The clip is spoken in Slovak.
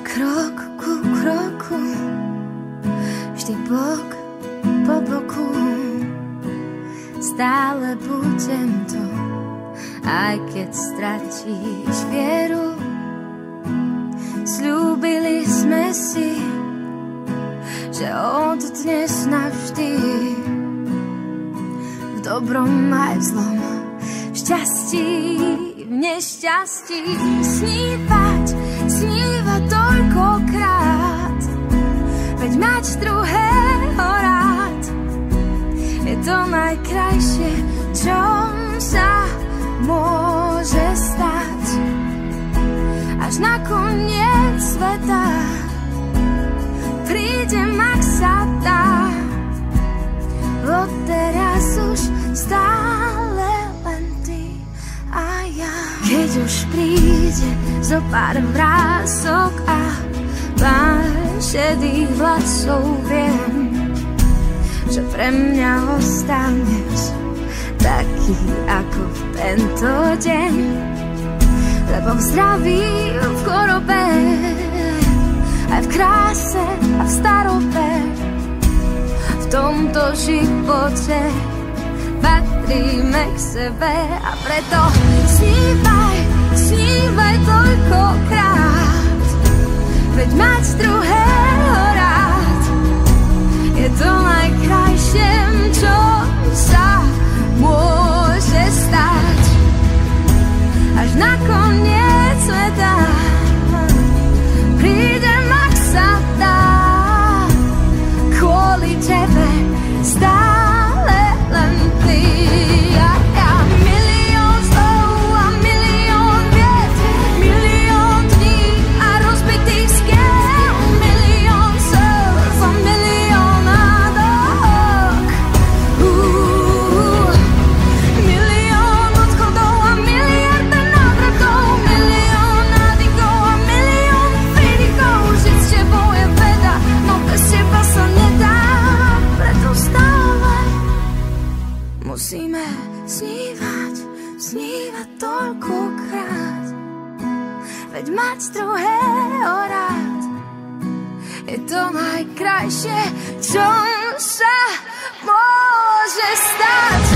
Krok ku kroku, vždy bok po boku, stále budem tu, aj keď stratíš vieru. Sľúbili sme si, že od dnes navždy, v dobrom aj v zlom, v šťastí, v nešťastí, snívať toľkokrát, veď mať druhého rád je to najkrajšie, čo sa môže stať. Až na koniec sveta prídem, ak sa dá, odteraz už stále len ty a ja. Keď už príde zo pár vrások a pár šedých vlasov, viem, že pre mňa ostaneš taký ako v tento deň, lebo v zdraví, v chorobe, aj v kráse a v starobe, v tomto živote patríme k sebe. A preto snívaj toľkokrát, veď mať druhého rád je to najkrajšie, čo sa môže stať. Až na koniec sveta prídem, ak sa dá, kvôli tebe stále len ty a ja. Milión slov a milión viet, milión dní a rozbitých skiel, milión surf a milión nádok, milión odchodov a miliarda návratov, milión nádykov a milión prídykov. Žiť s tebou je veda, no bez teba sa nedá, preto stále musíme snívať toľkokrát, veď mať druhého rád je to najkrajšie, čo sa môže stať.